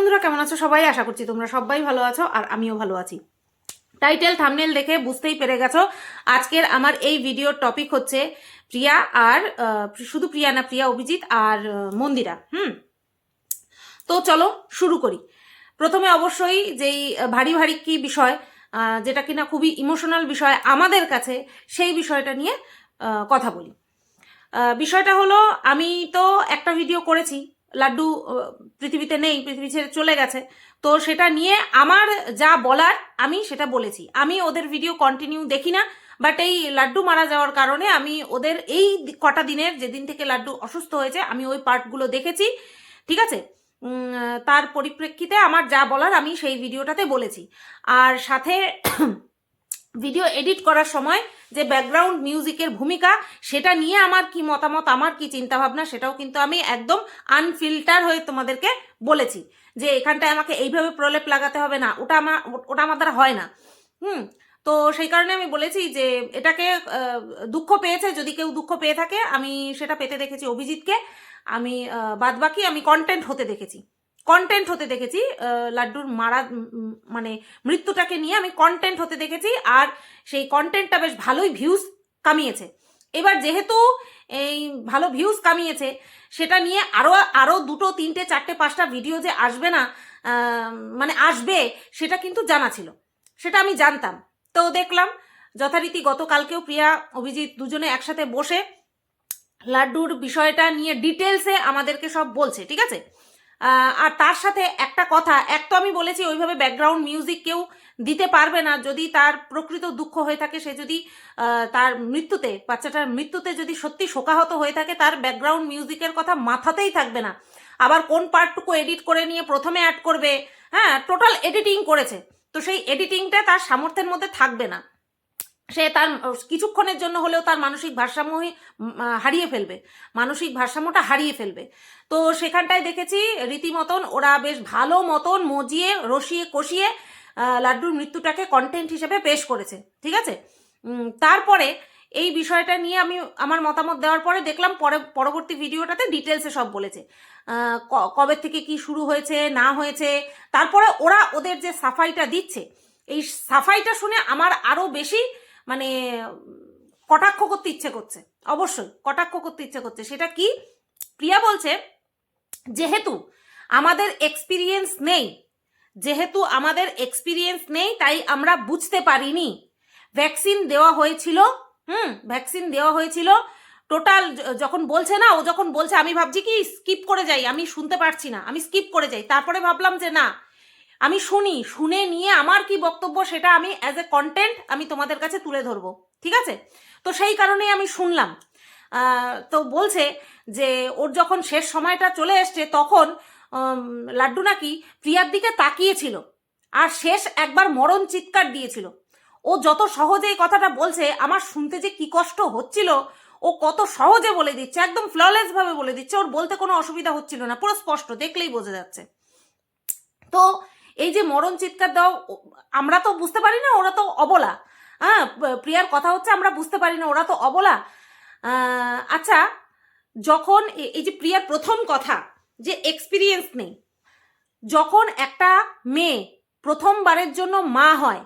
বন্ধুরা, কেমন আছো সবাই? আশা করছি তোমরা সবাই ভালো আছো আর আমিও ভালো আছি। টাইটেল থাম্বনেল দেখে বুঝতেই পেরে গেছো আজকের আমার এই ভিডিওর টপিক হচ্ছে প্রিয়া আর শুধু প্রিয়া না, প্রিয়া, অভিজিৎ আর মন্দিরা। তো চলো শুরু করি। প্রথমে অবশ্যই যেই ভারী ভারী কি বিষয়, যেটা কিনা খুবই ইমোশনাল বিষয় আমাদের কাছে, সেই বিষয়টা নিয়ে কথা বলি। বিষয়টা হলো, আমি তো একটা ভিডিও করেছি, লাড্ডু পৃথিবীতে নেই, পৃথিবী ছেড়ে চলে গেছে। তো সেটা নিয়ে আমার যা বলার আমি সেটা বলেছি। আমি ওদের ভিডিও কন্টিনিউ দেখি না, বাট এই লাড্ডু মারা যাওয়ার কারণে আমি ওদের এই কটা দিনের, যেদিন থেকে লাড্ডু অসুস্থ হয়েছে, আমি ওই পার্টগুলো দেখেছি। ঠিক আছে, তার পরিপ্রেক্ষিতে আমার যা বলার আমি সেই ভিডিওটাতে বলেছি। আর সাথে ভিডিও এডিট করার সময় যে ব্যাকগ্রাউন্ড মিউজিকের ভূমিকা, সেটা নিয়ে আমার কি মতামত, আমার কি চিন্তাভাবনা, সেটাও কিন্তু আমি একদম আনফিল্টার হয়ে তোমাদেরকে বলেছি যে এখানটায় আমাকে এইভাবে প্রলেপ লাগাতে হবে না, ওটা আমার দ্বারা হয় না। তো সেই কারণে আমি বলেছি যে এটাকে দুঃখ পেয়েছে, যদি কেউ দুঃখ পেয়ে থাকে, আমি সেটা পেতে দেখেছি অভিজিৎকে। আমি বাদবাকি আমি কন্টেন্ট হতে দেখেছি লাড্ডুর মারা মানে মৃত্যুটাকে নিয়ে আমি কন্টেন্ট হতে দেখেছি। আর সেই কন্টেন্টটা বেশ ভালোই ভিউজ কামিয়েছে। এবার যেহেতু এই ভালো ভিউজ কামিয়েছে, সেটা নিয়ে আরো আরো 2, 3, 4, 5টা ভিডিও যে আসবে না, মানে আসবে, সেটা কিন্তু জানা ছিল, সেটা আমি জানতাম। তো দেখলাম যথারীতি গতকালকেও প্রিয়া অভিজিৎ দুজনে একসাথে বসে লাড্ডুর বিষয়টা নিয়ে ডিটেলসে আমাদেরকে সব বলছে। ঠিক আছে, আর তার সাথে একটা কথা, এক তো আমি বলেছি ওইভাবে ব্যাকগ্রাউন্ড মিউজিক কেউ দিতে পারবে না যদি তার প্রকৃত দুঃখ হয়ে থাকে, সে যদি তার মৃত্যুতে, বাচ্চাটার মৃত্যুতে যদি সত্যি শোকাহত হয়ে থাকে, তার ব্যাকগ্রাউন্ড মিউজিকের কথা মাথাতেই থাকবে না। আবার কোন পার্টটুকু এডিট করে নিয়ে প্রথমে অ্যাড করবে, হ্যাঁ, টোটাল এডিটিং করেছে, তো সেই এডিটিংটা তার সামর্থ্যের মধ্যে থাকবে না। সে তার কিছুক্ষণের জন্য হলেও তার মানসিক ভারসাম্যই হারিয়ে ফেলবে, মানসিক ভারসাম্যটা হারিয়ে ফেলবে। তো সেখানটায় দেখেছি রীতিমতন ওরা বেশ ভালো মতন মজিয়ে রসিয়ে কষিয়ে লাড্ডুর মৃত্যুটাকে কন্টেন্ট হিসেবে পেশ করেছে। ঠিক আছে, তারপরে এই বিষয়টা নিয়ে আমি আমার মতামত দেওয়ার পরে দেখলাম পরবর্তী ভিডিওটাতে ডিটেলসে সব বলেছে, কবে থেকে কি শুরু হয়েছে না হয়েছে। তারপরে ওরা ওদের যে সাফাইটা দিচ্ছে, এই সাফাইটা শুনে আমার আরো বেশি মানে কটাক্ষ করতে ইচ্ছে করছে, অবশ্যই কটাক্ষ করতে ইচ্ছে করছে। সেটা কি? প্রিয়া বলছে যেহেতু আমাদের এক্সপিরিয়েন্স নেই, তাই আমরা বুঝতে পারিনি। ভ্যাকসিন দেওয়া হয়েছিল টোটাল। যখন বলছে না, ও যখন বলছে, আমি ভাবছি কি স্কিপ করে যাই, আমি শুনতে পারছি না, আমি স্কিপ করে যাই। তারপরে ভাবলাম যে না, আমি শুনে নিয়ে আমার কি বক্তব্য সেটা আমি অ্যাজ এ কন্টেন্ট আমি তোমাদের কাছে তুলে ধরবো। ঠিক আছে, তো সেই কারণেই আমি শুনলাম। তো বলছে যে ওর যখন শেষ সময়টা চলে এসছে, তখন লাড্ডু নাকি প্রিয়ার দিকে তাকিয়েছিল আর শেষ একবার মরণ চিৎকার দিয়েছিল। ও যত সহজে এই কথাটা বলছে, আমার শুনতে যে কি কষ্ট হচ্ছিল। ও কত সহজে বলে দিচ্ছে, একদম ফ্ললেস ভাবে বলে দিচ্ছে, ওর বলতে কোনো অসুবিধা হচ্ছিল না, পুরো স্পষ্ট, দেখলেই বোঝা যাচ্ছে। তো এই যে মরণ চিৎকার দাও, আমরা তো বুঝতে পারি না, ওরা তো অবলা। হ্যাঁ, প্রিয়ার কথা হচ্ছে আমরা বুঝতে পারি না, ওরা তো অবলা। আচ্ছা, যখন এই যে প্রিয়ার প্রথম কথা যে এক্সপিরিয়েন্স নেই, যখন একটা মেয়ে প্রথমবারের জন্য মা হয়,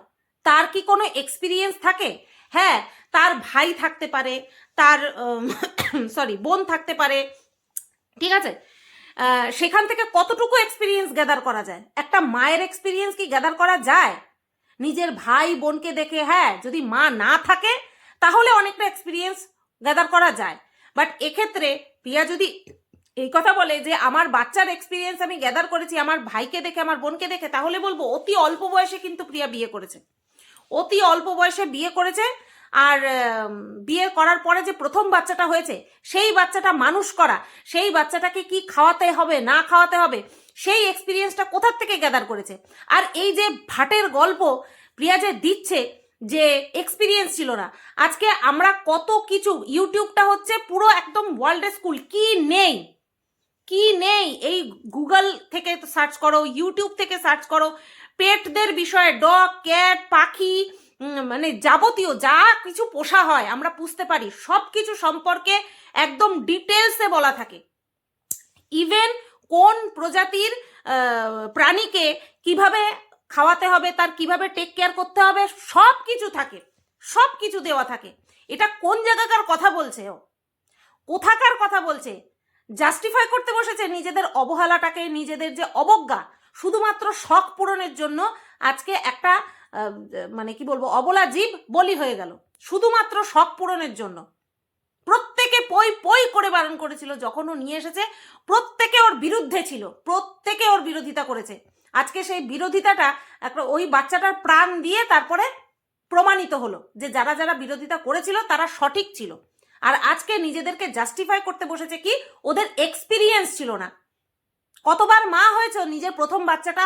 তার কি কোনো এক্সপিরিয়েন্স থাকে? হ্যাঁ, তার ভাই থাকতে পারে, তার বোন থাকতে পারে। ঠিক আছে, সেখান থেকে কতটুকু এক্সপিরিয়েন্স গ্যাদার করা যায়? একটা মায়ের এক্সপিরিয়েন্স কি গ্যাদার করা যায় নিজের ভাই বোনকে দেখে? হ্যাঁ, যদি মা না থাকে তাহলে অনেকটা এক্সপিরিয়েন্স গ্যাদার করা যায়। বাট এক্ষেত্রে প্রিয়া যদি এই কথা বলে যে আমার বাচ্চার এক্সপিরিয়েন্স আমি গ্যাদার করেছি আমার ভাইকে দেখে, আমার বোনকে দেখে, তাহলে বলবো অতি অল্প বয়সে কিন্তু প্রিয়া বিয়ে করেছে, অতি অল্প বয়সে বিয়ে করেছে। আর বিয়ে করার পরে যে প্রথম বাচ্চাটা হয়েছে, সেই বাচ্চাটা মানুষ করা, সেই বাচ্চাটাকে কি খাওয়াতে হবে না খাওয়াতে হবে, সেই এক্সপিরিয়েন্সটা কোথার থেকে গ্যাদার করেছে। আর এই যে ভাটের গল্প প্রিয়া যে দিচ্ছে যে এক্সপিরিয়েন্স ছিল না, আজকে আমরা কত কিছু, ইউটিউবটা হচ্ছে পুরো একদম ওয়ার্ল্ডের স্কুল, কি নেই এই গুগল থেকে সার্চ করো, ইউটিউব থেকে সার্চ করো, পেটদের বিষয়ে, ডগ, ক্যাট, পাখি, মানে যাবতীয় যা কিছু পোষা হয় আমরা পুষতে পারি, সব কিছু সম্পর্কে একদম ডিটেলসে বলা থাকে। ইভেন কোন প্রজাতির প্রাণীকে কিভাবে খাওয়াতে হবে, তার কিভাবে টেক কেয়ার করতে হবে, সব কিছু থাকে, সব কিছু দেওয়া থাকে। এটা কোন জায়গাকার কথা বলছে ও, কোথাকার কথা বলছে? জাস্টিফাই করতে বসেছে নিজেদের অবহেলাটাকে, নিজেদের যে অবজ্ঞা, শুধুমাত্র শখ পূরণের জন্য আজকে একটা মানে কি বলবো, অবলা জীব বলি হয়ে গেল, শুধুমাত্র শখ পূরণের জন্য। প্রত্যেকে পই পই করে বারণ করেছিল যখন ও নিয়ে এসেছে, প্রত্যেকে ওর বিরুদ্ধে ছিল, প্রত্যেকে ওর বিরোধিতা করেছে। আজকে সেই বিরোধিতাটা একটা ওই বাচ্চাটার প্রাণ দিয়ে তারপরে প্রমাণিত হলো যে যারা যারা বিরোধিতা করেছিল তারা সঠিক ছিল। আর আজকে নিজেদেরকে জাস্টিফাই করতে বসেছে কি ওদের এক্সপিরিয়েন্স ছিল না। কতবার মা হয়েছো, নিজের প্রথম বাচ্চাটা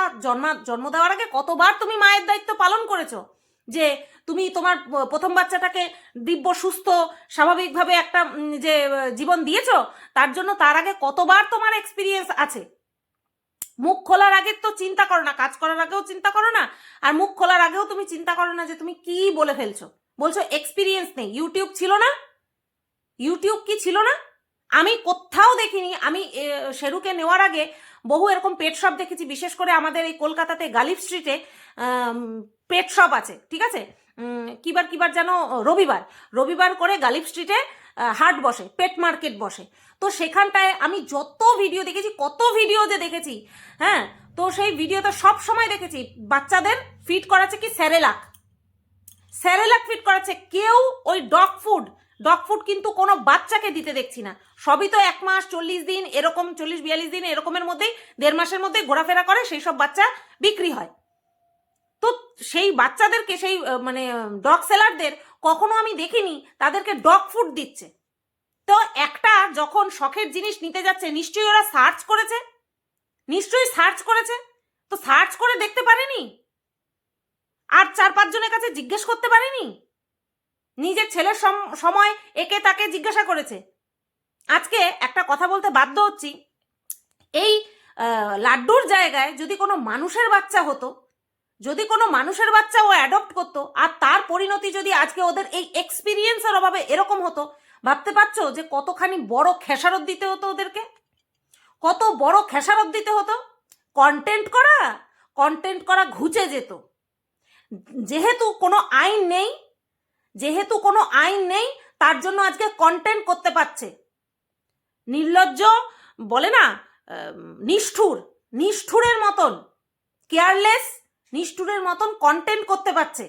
জন্ম দেওয়ার আগে কতবার তুমি মায়ের দায়িত্ব পালন করেছো, যে তুমি তোমার প্রথম বাচ্চাটাকে দিব্য সুস্থ স্বাভাবিকভাবে একটা যে জীবন দিয়েছো, তার জন্য তার আগে কতবার তোমার এক্সপিরিয়েন্স আছে। মুখ খোলার আগে তো চিন্তা করো না, কাজ করার আগেও চিন্তা করো না, আর মুখ খোলার আগেও তুমি চিন্তা করো না যে তুমি কি বলে ফেলছো। বলছো এক্সপিরিয়েন্স নেই। ইউটিউব ছিল না? ইউটিউব কি ছিল না? আমি কোথাও দেখিনি। আমি শেরুকে নেওয়ার আগে বহু এরকম পেট শপ দেখেছি, বিশেষ করে আমাদের এই কলকাতাতে গালিফ স্ট্রিটে পেট শপ আছে, ঠিক আছে? কিবার যেন রবিবার করে গালিফ স্ট্রিটে হাট বসে, পেট মার্কেট বসে। তো সেখানটায় আমি যত ভিডিও দেখেছি, কত ভিডিও যে দেখেছি, হ্যাঁ, তো সেই ভিডিওতে সব সময় দেখেছি বাচ্চাদের ফিড করাচ্ছে কি স্যারেলাক ফিড করাচ্ছে। কেউ ওই ডগ ফুড কিন্তু কোনো বাচ্চাকে দিতে দেখছি না। সবই তো 1 মাস 40 দিন এরকম, 40-42 দিন এরকমের মধ্যেই, 1.5 মাসের মধ্যেই ঘোরাফেরা করে, সেই সব বাচ্চা বিক্রি হয়। তো সেই বাচ্চাদেরকে, সেই মানে ডগ সেলারদের কখনো আমি দেখিনি তাদেরকে ডগ ফুড দিচ্ছে। তো একটা যখন শখের জিনিস নিতে যাচ্ছে, নিশ্চয়ই ওরা সার্চ করেছে, তো সার্চ করে দেখতে পারেনি, আর 4-5 জনের কাছে জিজ্ঞেস করতে পারেনি, নিজের ছেলের সময় একে তাকে জিজ্ঞাসা করেছে। আজকে একটা কথা বলতে বাধ্য হচ্ছি, এই লাড্ডুর জায়গায় যদি কোনো মানুষের বাচ্চা হতো, যদি কোনো মানুষের বাচ্চা ও অ্যাডপ্ট করতো, আর তার পরিণতি যদি আজকে ওদের এই এক্সপিরিয়েন্সের অভাবে এরকম হতো, ভাবতে পারছো যে কতখানি বড় খেসারত দিতে হতো ওদেরকে, কত বড় খেসারত দিতে হতো। কন্টেন্ট করা ঘুচে যেত। যেহেতু কোনো আইন নেই, তার জন্য আজকে কন্টেন্ট করতে পারছে। নির্লজ্জ বলে না, নিষ্ঠুরের মতন, কেয়ারলেস নিষ্ঠুরের মতন কন্টেন্ট করতে পারছে।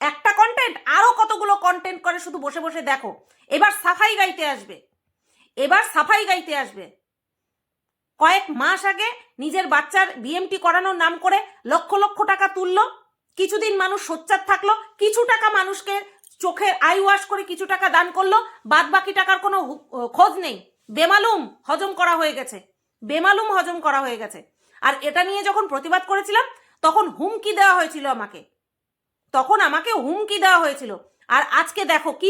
একটা কন্টেন্ট আরো কতগুলো কন্টেন্ট করে, শুধু বসে বসে দেখো। এবার সাফাই গাইতে আসবে। কয়েক মাস আগে নিজের বাচ্চার বিএমটি করানোর নাম করে লক্ষ লক্ষ টাকা তুললো। কিছুদিন মানুষ সোচ্চার থাকলো, কিছু টাকা মানুষকে চোখে আই ওয়াশ করে কিছু টাকা দান করলো, বাদ বাকি টাকার কোনো খোঁজ নেই। বেমালুম হজম করা হয়ে গেছে। আর এটা নিয়ে যখন প্রতিবাদ করেছিলাম তখন হুমকি দেওয়া হয়েছিল, আর আজকে দেখো কি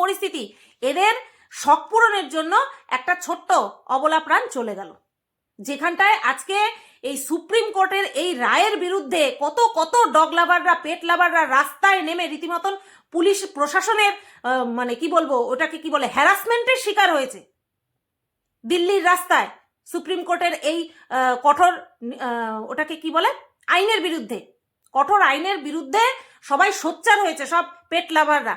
পরিস্থিতি। এদের শখ পূরণের জন্য একটা ছোট্ট অবলা প্রাণ চলে গেল। যেখানটায় আজকে এই সুপ্রিম কোর্টের এই রায়ের বিরুদ্ধে কত ডগ লাভাররা, পেট লাভাররা রাস্তায় নেমে রীতিমতন পুলিশ প্রশাসনের মানে কি বলবো, ওটাকে কি বলে, হ্যারাসমেন্টের শিকার হয়েছে। দিল্লির রাস্তায় সুপ্রিম কোর্টের এই কঠোর ওটাকে কি বলে, কঠোর আইনের বিরুদ্ধে সবাই সোচ্চার হয়েছে, সব পেট লাভাররা।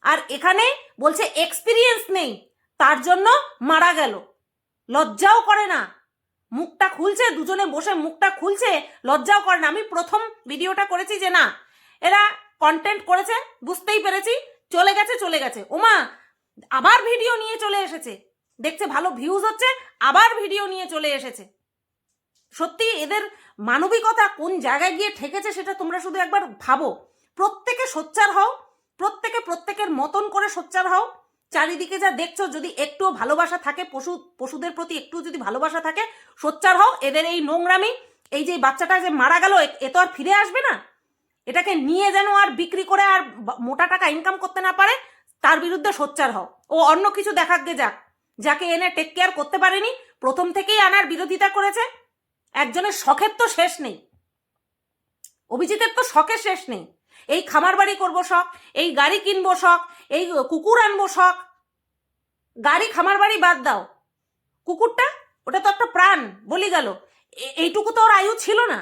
আর এখানে বলছে এক্সপিরিয়েন্স নেই, তার জন্য মারা গেল। লজ্জাও করে না, মুখটা খুলছে, দুজনে বসে মুখটা খুলছে, লজ্জাও করে না। আমি প্রথম ভিডিওটা করেছি যে না, এরা কন্টেন্ট করেছে, বুঝতেই পেরেছি, চলে গেছে। ওমা, আবার ভিডিও নিয়ে চলে এসেছে, দেখছে ভালো ভিউজ হচ্ছে, আবার ভিডিও নিয়ে চলে এসেছে। সত্যি এদের মানবিকতা কোন জায়গায় গিয়ে ঠেকেছে সেটা তোমরা শুধু একবার ভাবো। প্রত্যেকে সোচ্চার হও, প্রত্যেকের মতন করে সোচ্চার হও। চারিদিকে যা দেখছো, যদি একটুও ভালোবাসা থাকে, পশুদের প্রতি একটু যদি ভালোবাসা থাকে, সোচ্চার হও। এদের এই নোংরামি, এই যে বাচ্চাটা যে মারা গেল, এ তো আর ফিরে আসবে না। এটাকে নিয়ে যেন আর বিক্রি করে আর মোটা টাকা ইনকাম করতে না পারে, তার বিরুদ্ধে সোচ্চার হও। ও অন্য কিছু দেখাকে যাকে এনে টেক কেয়ার করতে পারেনি, প্রথম থেকেই আনার বিরোধিতা করেছে। একজনের শখের তো শেষ নেই, অভিজিতের তো শখের শেষ নেই। এই খামার বাড়ি করবো শখ, এই গাড়ি কিনবো শখ, এই কুকুর আনবো শখ। গাড়ি খামার বাড়ি বাদ দাও, কুকুরটা ওটা তো একটা প্রাণ, বলি গেল। এইটুকু তো ওর আয়ু ছিল না।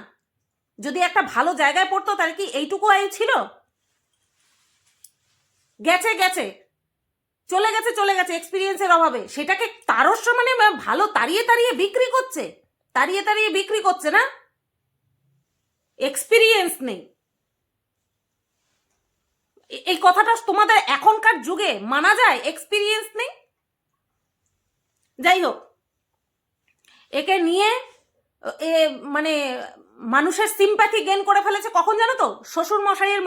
যদি একটা ভালো জায়গায় পড়তো তার কি এইটুকু আয়ু ছিল? গেছে গেছে, চলে গেছে চলে গেছে এক্সপিরিয়েন্সের অভাবে। সেটাকে তারস্য মানে ভালো তাড়িয়ে তাড়িয়ে বিক্রি করছে, তাড়িয়ে তাড়িয়ে বিক্রি করছে না? এক্সপিরিয়েন্স নেই, এই কথাটা তোমাদের এখনকার যুগে মানা যায়? এক্সপিরিয়েন্স নেই। যাই হোক, একে নিয়ে এ মানে মানুষের সিম্প্যাথি গেইন করে ফেলেছে কখন জানো তো? শ্বশুর মশাইয়ের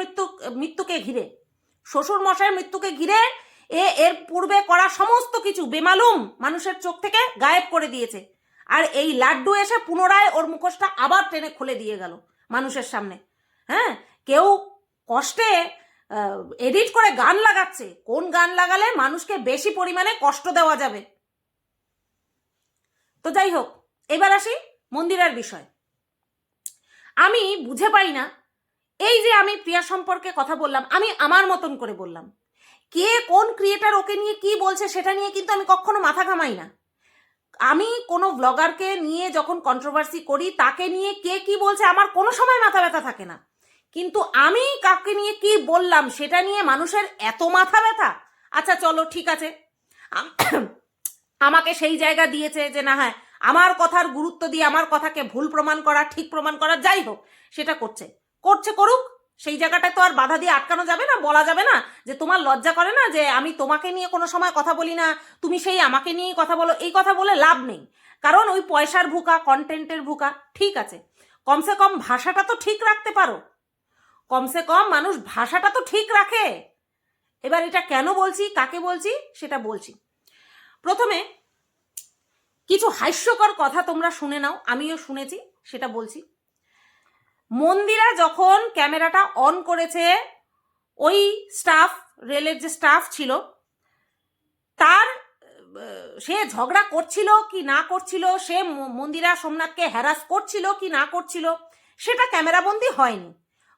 মৃত্যুকে ঘিরে। শ্বশুর মশাইয়ের মৃত্যুকে ঘিরে এর পূর্বে করা সমস্ত কিছু বেমালুম মানুষের চোখ থেকে গায়েব করে দিয়েছে। আর এই লাড্ডু এসে পুনরায় ওর মুখোশটা আবার টেনে খুলে দিয়ে গেল মানুষের সামনে। হ্যাঁ, কেউ কষ্টে এডিট করে গান লাগাচ্ছে, কোন গান লাগালে মানুষকে বেশি পরিমাণে কষ্ট দেওয়া যাবে। তো যাই হোক, এবার আসি মন্দিরার বিষয়। আমি বুঝে পাই না, এই যে আমি প্রিয়া সম্পর্কে কথা বললাম, আমি আমার মতন করে বললাম, কে কোন ক্রিয়েটার ওকে নিয়ে কি বলছে সেটা নিয়ে কিন্তু আমি কখনো মাথা ঘামাই না। আমি কোনো ব্লগারকে নিয়ে যখন কন্ট্রোভার্সি করি, তাকে নিয়ে কে কি বলছে আমার কোনো সময় মাথা ব্যথা থাকে না। কিন্তু আমি কাকে নিয়ে কি বললাম সেটা নিয়ে মানুষের এত মাথা ব্যথা। আচ্ছা চলো ঠিক আছে, আমাকে সেই জায়গা দিয়েছে যে না হ্যাঁ আমার কথার গুরুত্ব দিয়ে আমার কথাকে ভুল প্রমাণ করা, ঠিক প্রমাণ করা, যাই হোক সেটা করছে করুক। সেই জায়গাটায় তো আর বাধা দিয়ে আটকানো যাবে না, বলা যাবে না যে তোমার লজ্জা করে না যে আমি তোমাকে নিয়ে কোনো সময় কথা বলি না, তুমি সেই আমাকে নিয়েই কথা বলো। এই কথা বলে লাভ নেই, কারণ ওই পয়সার ভুকা, কন্টেন্টের ভুকা। ঠিক আছে, কমসে কম ভাষাটা তো ঠিক রাখতে পারো, কমসে কম মানুষ ভাষাটা তো ঠিক রাখে। এবার এটা কেন বলছি, কাকে বলছি সেটা বলছি। প্রথমে কিছু হাস্যকর কথা তোমরা শুনে নাও, আমিও শুনেছি, সেটা বলছি। মন্দিরা যখন ক্যামেরাটা অন করেছে, ওই স্টাফ, রেলের যে স্টাফ ছিল, তার সে ঝগড়া করছিল কি না করছিল, সে মন্দিরা সোমনাথকে হ্যারাস করছিল কি না করছিল, সেটা ক্যামেরাবন্দি হয়নি।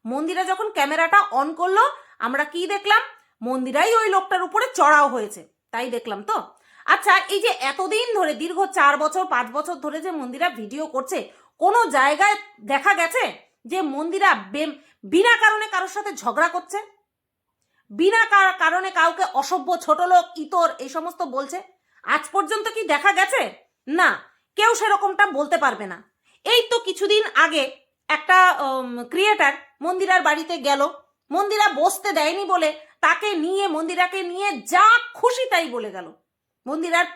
মন্দিরা যখন ক্যামেরাটা অন করলো, আমরা কি দেখলাম? মন্দিরাই ওই লোকটার উপরে চড়াও হয়েছে, তাই দেখলাম তো। আচ্ছা, এই যে এতদিন ধরে, দীর্ঘ 4 বছর 5 বছর ধরে যে মন্দিরা ভিডিও করছে, কোনো জায়গায় দেখা গেছে যে মন্দিরা বিনা কারণে কারোর সাথে ঝগড়া করছে, বিনা কারণে কাউকে অসভ্য, ছোট লোক, ইতর এই সমস্ত বলছে? আজ পর্যন্ত কি দেখা গেছে? না, কেউ সেরকমটা বলতে পারবে না। এই তো কিছুদিন আগে একটা ক্রিয়েটার মন্দিরার বাড়িতে গেল, মন্দিরা বসতে দেয়নি বলে তাকে নিয়ে, মন্দিরাকে নিয়ে যা খুশি তাই বলে গেল। মন্দিরার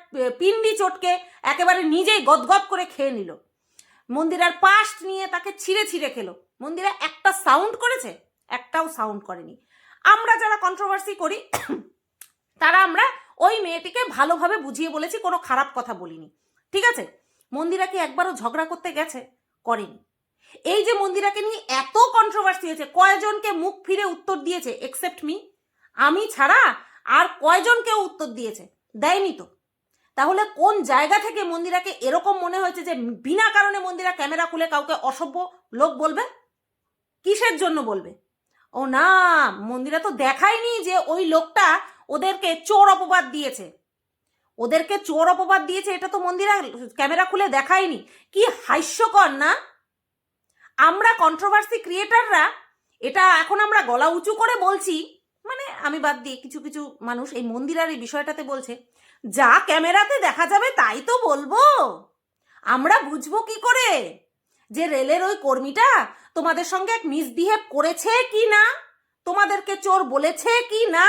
পিন্ডি চটকে একেবারে নিজেই গদগদ করে খেয়ে নিল। মন্দিরার পাস্ট নিয়ে তাকে ছিঁড়ে ছিঁড়ে খেলো। মন্দিরা একটা সাউন্ড করেছে? একটাও সাউন্ড করেনি। আমরা যারা কন্ট্রোভার্সি করি তারা আমরা ওই মেয়েটিকে ভালোভাবে বুঝিয়ে বলেছি, কোনো খারাপ কথা বলিনি, ঠিক আছে? মন্দিরা কি একবারও ঝগড়া করতে গেছে? করেনি। এই যে মন্দিরাকে নিয়ে এত কন্ট্রোভার্সি হয়েছে, কয়জনকে মুখ ফিরে উত্তর দিয়েছে? এক্সেপ্ট মি, আমি ছাড়া আর কয়জনকেও উত্তর দিয়েছে? দেয়নি তো। তাহলে কোন জায়গা থেকে মন্দিরাকে এরকম মনে হয়েছে যে বিনা কারণে মন্দিরা ক্যামেরা খুলে কাউকে অসভ্য লোক বলবে? কিসের জন্য বলবে? ও না, মন্দিরা তো দেখায়নি যে ওই লোকটা ওদেরকে চোর অপবাদ দিয়েছে, ওদেরকে চোর অপবাদ দিয়েছে, এটা তো মন্দিরা ক্যামেরা খুলে দেখায়নি। কি হাস্যকর না? আমরা কন্ট্রোভার্সি ক্রিয়েটাররা এটা এখন আমরা গলা উঁচু করে বলছি, মানে আমি বাদ দিয়ে কিছু কিছু মানুষ এই মন্দিরার এই বিষয়টাতে বলছে যা ক্যামেরাতে দেখা যাবে তাই তো বলবো। আমরা বুঝবো কি করে যে রেলের ওই কর্মীটা তোমাদের সঙ্গে এক মিসবিহেভ করেছে কি না, তোমাদেরকে চোর বলেছে কি না?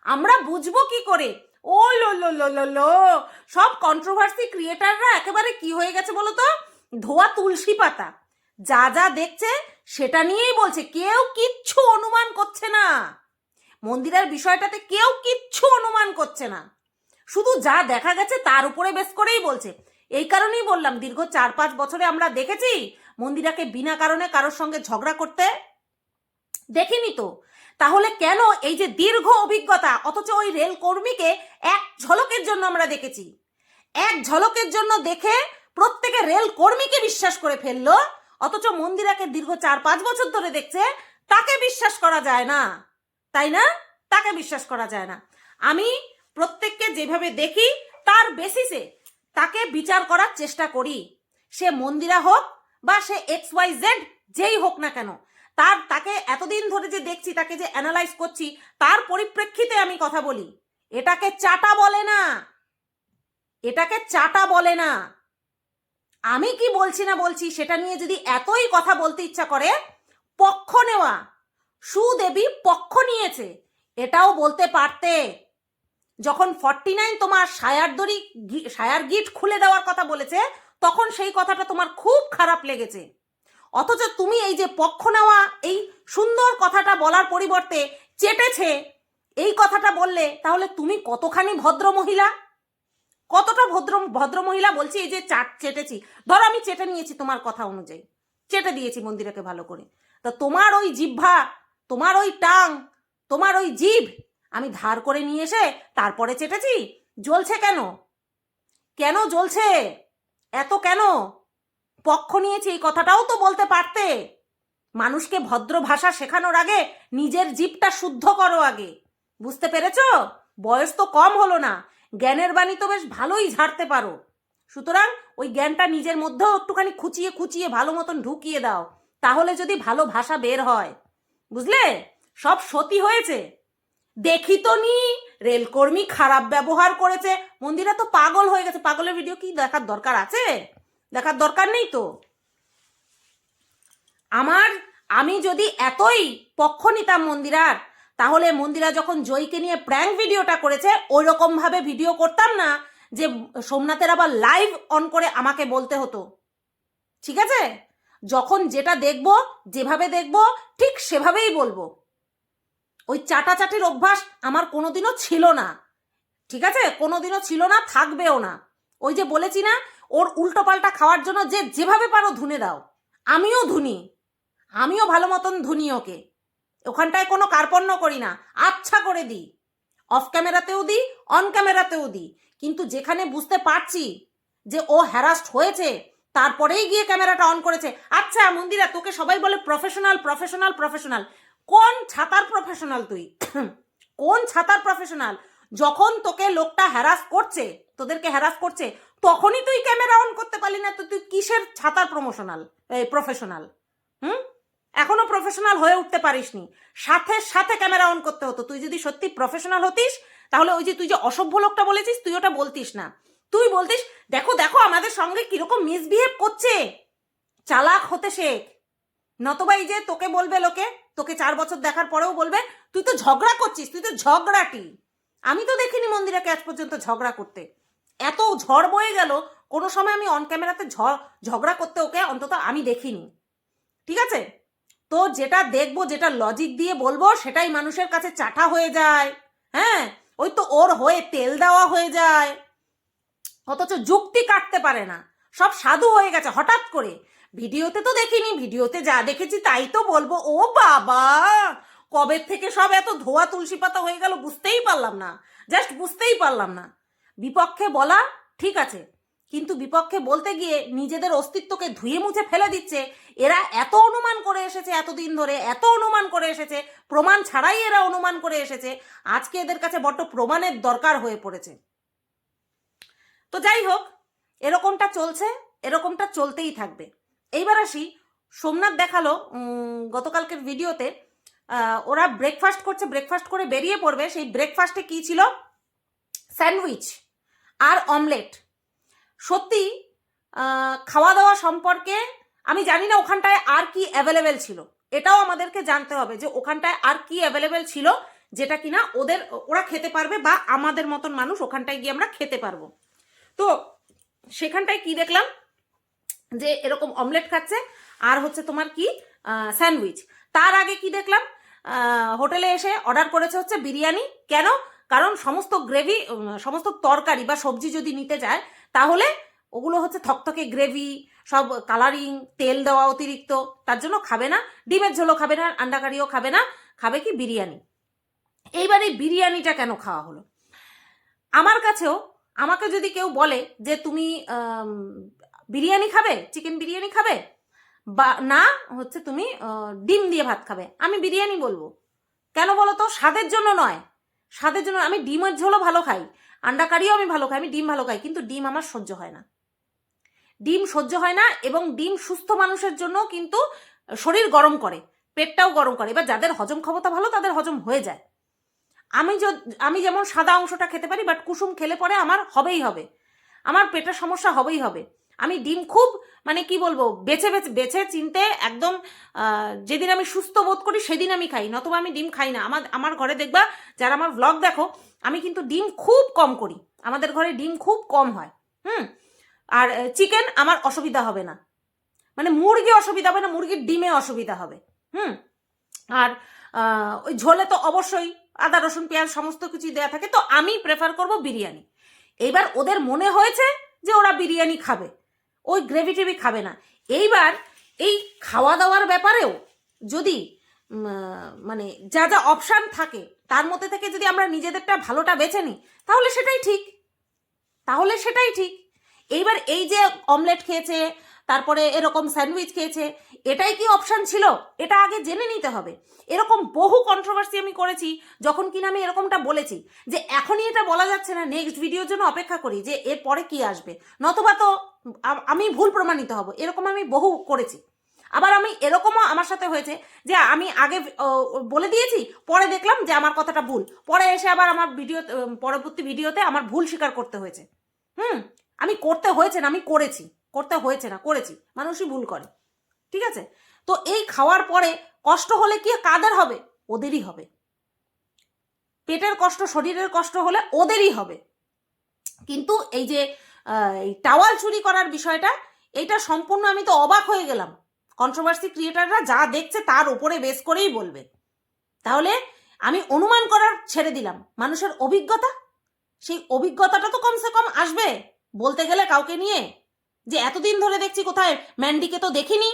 আমরা বুঝবো কি করে? ও লো লো লো লো লো, সব কন্ট্রোভার্সি ক্রিয়েটাররা একেবারে কি হয়ে গেছে বলো তো? ধোয়া তুলসী পাতা, যা যা দেখছে সেটা নিয়েই বলছে, কেউ কিচ্ছু অনুমান করছে না। মন্দিরের বিষয়টাতে কেউ কিচ্ছু অনুমান করছে না, শুধু যা দেখা গেছে তার উপরে বেস করেই বলছে। এই কারণেই বললাম, দীর্ঘ 4-5 বছরে আমরা দেখেছি মন্দিরাকে বিনা কারণে কারোর সঙ্গে ঝগড়া করতে দেখিনি তো। তাহলে কেন এই যে দীর্ঘ অভিজ্ঞতা, অথচ ওই রেল কর্মীকে এক ঝলকের জন্য আমরা দেখেছি, এক ঝলকের জন্য দেখে প্রত্যেকে রেল কর্মীকে বিশ্বাস করে ফেললো, অথচ মন্দিরাকে দীর্ঘ 4-5 বছর ধরে দেখছে, তাকে বিশ্বাস করা যায় না, তাই না? তাকে বিশ্বাস করা যায় না। আমি প্রত্যেককে যেভাবে দেখি তার বেসিসে, তাকে বিচার করার চেষ্টা করি, সে মন্দিরা হোক বা সে XYZ যেই হোক না কেন, তাকে এতদিন ধরে যে দেখছি, তাকে যে অ্যানালাইজ করছি, তার পরিপ্রেক্ষিতে আমি কথা বলি। এটাকে চাটা বলে না, এটাকে চাটা বলে না। আমি কি বলছি না বলছি সেটা নিয়ে যদি এতই কথা বলতে ইচ্ছা করে, পক্ষ নেওয়া, সুদেবী পক্ষ নিয়েছে এটাও বলতে পারতে। যখন 49 তোমার সায়ার গিট খুলে দেওয়ার কথা বলেছে, তখন সেই কথাটা তোমার খুব খারাপ লেগেছে। অথচ তুমি এই যে পক্ষ নেওয়া, এই সুন্দর কথাটা বলার পরিবর্তে চেটেছে এই কথাটা বললে, তাহলে তুমি কতখানি ভদ্র মহিলা, কতটা ভদ্র মহিলা বলছি। এই যে চেটেছি, ধরো আমি চেটে নিয়েছি তোমার কথা অনুযায়ী, চেটে দিয়েছি মন্দিরাকে ভালো করে, তা তোমার ওই জিহ্বা, তোমার ওই টাং, তোমার ওই জিভ আমি ধার করে নিয়ে এসে তারপরে চেটেছি। জ্বলছে কেন? কেন জ্বলছে এত? কেন পক্ষ নিয়েছি এই কথাটাও তো বলতে পারতে। মানুষকে ভদ্র ভাষা শেখানোর আগে নিজের জিভটা শুদ্ধ করো আগে, বুঝতে পেরেছো? বয়স তো কম হলো না, জ্ঞানের বাণী তো বেশ ভালোই ঝাড়তে পারো। সুতরাং ওই জ্ঞানটা নিজের মধ্যেও একটুখানি খুঁচিয়ে খুঁচিয়ে ভালো মতন ঢুকিয়ে দাও, তাহলে যদি ভালো ভাষা বের হয়। বুঝলে? সব সতী হয়েছে দেখি তো নি, রেলকর্মী খারাপ ব্যবহার করেছে, মন্দিরা তো পাগল হয়ে গেছে। পাগলের ভিডিও কি দেখার দরকার আছে? দেখার দরকার নেই তো। আমি যদি এতই পক্ষ নিতাম মন্দিরার, তাহলে মন্দিরা যখন জয়কে নিয়ে প্র্যাঙ্ক ভিডিওটা করেছে, ওই রকম ভাবে ভিডিও করতাম না যে সোমনাথের আবার লাইভ অন করে আমাকে বলতে হতো। ঠিক আছে? যখন যেটা দেখবো, যেভাবে দেখবো, ঠিক সেভাবেই বলবো। ওই চাটাচাটির অভ্যাস আমার কোনোদিনও ছিল না। ঠিক আছে? কোনোদিনও ছিল না, থাকবেও না। ওই যে বলেছি না, ওর উল্টো পাল্টা খাওয়ার জন্য যে যেভাবে পারো ধুনে দাও। আমিও ধুনি, আমিও ভালো মতন ধুনি ওকে। ওখানটায় কোনো কার্পণ্য করি না, আচ্ছা করে দিই। অফ ক্যামেরাতেও দিই, অন ক্যামেরাতেও দিই। কিন্তু যেখানে বুঝতে পারছি যে ও হ্যারাস্ট হয়েছে, তারপরেই গিয়ে ক্যামেরাটা অন করেছে। আচ্ছা মন্দিরা, তোকে সবাই বলে প্রফেশনাল প্রফেশনাল প্রফেশনাল, কোন ছাতার প্রফেশনাল তুই? কোন ছাতার প্রফেশনাল? যখন তোকে লোকটা হ্যারাস করছে, তোদেরকে হ্যারাস করছে, তখনই তুই ক্যামেরা অন করতে পারলি না, তো তুই কিসের ছাতার প্রফেশনাল? এখনো প্রফেশনাল হয়ে উঠতে পারিসনি। সাথে সাথে ক্যামেরা অন করতে হতো। তুই যদি সত্যি প্রফেশনাল হতিস, তাহলে ওই যে তুই যে অসভ্য লোকটা বলেছিস, তুই ওটা বলতিস না। তুই বলতিস, দেখো দেখো আমাদের সঙ্গে কিরকম মিসবিহেভ করছে। চালাক হতে শেখ। নতবা এই যে তোকে বলবে লোকে, তোকে 4 বছর দেখার পরেও বলবে তুই তো ঝগড়া করছিস, তুই তো ঝগড়াটি। আমি তো দেখিনি মন্দিরাকে আজ পর্যন্ত ঝগড়া করতে। এত ঝড় বয়ে গেল, কোনো সময় আমি অন ক্যামেরাতে ঝগড়া করতে ওকে অন্তত আমি দেখিনি। ঠিক আছে? তো যেটা দেখবো, যেটা লজিক দিয়ে বলবো, সেটাই মানুষের কাছে চাটা হয়ে যায়। হ্যাঁ, ওই তো ওর হয়ে তেল দেওয়া হয়ে যায়, অথচ যুক্তি কাটতে পারে না। সব সাধু হয়ে গেছে হঠাৎ করে। ভিডিওতে তো দেখিনি, ভিডিওতে যা দেখেছি তাই তো বলবো। ও বাবা, কবে থেকে সব এত ধোয়া তুলসী পাতা হয়ে গেল বুঝতেই পারলাম না, জাস্ট বুঝতেই পারলাম না। বিপক্ষে বলা ঠিক আছে, কিন্তু বিপক্ষে বলতে গিয়ে নিজেদের অস্তিত্বকে ধুয়ে মুছে ফেলে দিচ্ছে। এরা এত অনুমান করে এসেছে, এতদিন ধরে এত অনুমান করে এসেছে, প্রমাণ ছাড়াই এরা অনুমান করে এসেছে। আজকে এদের কাছে বড্ড প্রমাণের দরকার হয়ে পড়েছে। তো যাই হোক, এরকমটা চলছে, এরকমটা চলতেই থাকবে। এইবার আসি, সোমনাথ দেখালো গতকালকের ভিডিওতে ওরা ব্রেকফাস্ট করছে, ব্রেকফাস্ট করে বেরিয়ে পড়বে। সেই ব্রেকফাস্টে কি ছিল? স্যান্ডউইচ আর অমলেট। সত্যি খাওয়া দাওয়া সম্পর্কে আমি জানি না ওখানটায় আর কি অ্যাভেলেবেল ছিল, এটাও আমাদেরকে জানতে হবে যে ওখানটায় আর কি অ্যাভেলেবেল ছিল যেটা কিনা ওরা খেতে পারবে, বা আমাদের মতন মানুষ ওখানটায় গিয়ে আমরা খেতে পারবো। তো সেখানটায় কি দেখলাম, যে এরকম অমলেট খাচ্ছে আর হচ্ছে তোমার কি স্যান্ডউইচ। তার আগে কি দেখলাম, হোটেলে এসে অর্ডার করেছে হচ্ছে বিরিয়ানি। কেন? কারণ সমস্ত গ্রেভি, সমস্ত তরকারি বা সবজি যদি নিতে যায়, তাহলে ওগুলো হচ্ছে থকথকে গ্রেভি, সব কালারিং, তেল দেওয়া অতিরিক্ত, তার জন্য খাবে না। ডিমের ঝোলও খাবে না, আন্ডা কারিও খাবে না, খাবে কি বিরিয়ানি। এইবার এই বিরিয়ানিটা কেন খাওয়া হলো? আমার কাছেও, আমাকে যদি কেউ বলে যে তুমি বিরিয়ানি খাবে, চিকেন বিরিয়ানি খাবে, বা না হচ্ছে তুমি ডিম দিয়ে ভাত খাবে, আমি বিরিয়ানি বলবো। কেন বলো তো? স্বাদের জন্য নয়, স্বাদের জন্য। আমি ডিমের ঝোলও ভালো খাই, আন্ডা কারিও আমি ভালো খাই, আমি ডিম ভালো খাই, কিন্তু ডিম আমার সহ্য হয় না। ডিম সহ্য হয় না, এবং ডিম সুস্থ মানুষের জন্য কিন্তু শরীর গরম করে, পেটটাও গরম করে। এবার যাদের হজম ক্ষমতা ভালো তাদের হজম হয়ে যায়। আমি যেমন সাদা অংশটা খেতে পারি, বাট কুসুম খেলে পরে আমার হবেই হবে, আমার পেটের সমস্যা হবেই হবে। আমি ডিম খুব মানে কি বলবো, বেছে বেছে বেছে চিনতে একদম যেদিন আমি সুস্থ বোধ করি সেদিন আমি খাই, নতুবা আমি ডিম খাই না। আমার ঘরে দেখবা, যারা আমার ব্লগ দেখো, আমি কিন্তু ডিম খুব কম করি, আমাদের ঘরে ডিম খুব কম হয়। আর চিকেন আমার অসুবিধা হবে না, মানে মুরগি অসুবিধা হবে না, মুরগির ডিমে অসুবিধা হবে। আর ওই ঝোলে তো অবশ্যই আদা রসুন পেঁয়াজ সমস্ত কিছু দেওয়া থাকে, তো আমি প্রেফার করব বিরিয়ানি। এইবার ওদের মনে হয়েছে যে ওরা বিরিয়ানি খাবে, ওই গ্রেভি টেভি খাবে না। এইবার এই খাওয়া দাওয়ার ব্যাপারেও যদি মানে যা যা অপশান থাকে তার মধ্যে থেকে যদি আমরা নিজেদেরটা ভালোটা বেছে নিই, তাহলে সেটাই ঠিক। এইবার এই যে অমলেট খেয়েছে, তারপরে এরকম স্যান্ডউইচ খেয়েছে, এটাই কি অপশান ছিল? এটা আগে জেনে নিতে হবে। এরকম বহু কন্ট্রোভার্সি আমি করেছি, যখন কিনা আমি এরকমটা বলেছি যে এখনই এটা বলা যাচ্ছে না, নেক্সট ভিডিওর জন্য অপেক্ষা করি যে এর পরে কি আসবে, নতুবা তো আমি ভুল প্রমাণিত হব। এরকম আমি বহু করেছি। আবার আমি এরকমও আমার সাথে হয়েছে যে আমি আগে বলে দিয়েছি, পরে দেখলাম যে আমার কথাটা ভুল, পরে এসে আবার আমার পরবর্তী ভিডিওতে আমার ভুল স্বীকার করতে হয়েছে। আমি করতে হয়েছে না, আমি করেছি, করতে হয়েছে না, করেছি। মানুষই ভুল করে, ঠিক আছে? তো এই খাওয়ার পরে কষ্ট হলে কি কাদের হবে? ওদেরই হবে। পেটের কষ্ট, শরীরের কষ্ট হলে ওদেরই হবে। কিন্তু এই যে এই টাওয়াল চুরি করার বিষয়টা, এইটা সম্পূর্ণ আমি তো অবাক হয়ে গেলাম। কন্ট্রোভার্সি ক্রিয়েটাররা যা দেখছে তার উপরে বেস করেই বলবে। তাহলে আমি অনুমান করার ছেড়ে দিলাম, মানুষের অভিজ্ঞতা, সেই অভিজ্ঞতাটা তো কমসে কম আসবে বলতে গেলে কাউকে নিয়ে, যে এতদিন ধরে দেখছি কোথায় ম্যান্ডিকে তো দেখিনি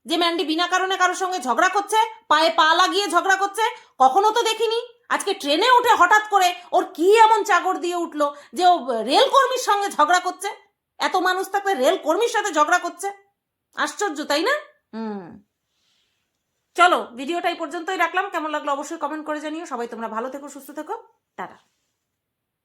যে ম্যান্ডি বিনা কারণে কারোর সঙ্গে ঝগড়া করছে, পায়ে পা লাগিয়ে ঝগড়া করছে, কখনো তো দেখিনি। আজকে ট্রেনে উঠে হঠাৎ করে ওর কি এমন চাগর দিয়ে উঠলো যে ও রেল কর্মীর সঙ্গে ঝগড়া করছে? এত মানুষ থাকলে রেল কর্মীর সাথে ঝগড়া করছে, আশ্চর্য, তাই না? চলো ভিডিওটা এই পর্যন্তই রাখলাম। কেমন লাগলো অবশ্যই কমেন্ট করে জানিও। সবাই তোমরা ভালো থেকো, সুস্থ থেকো, টাটা।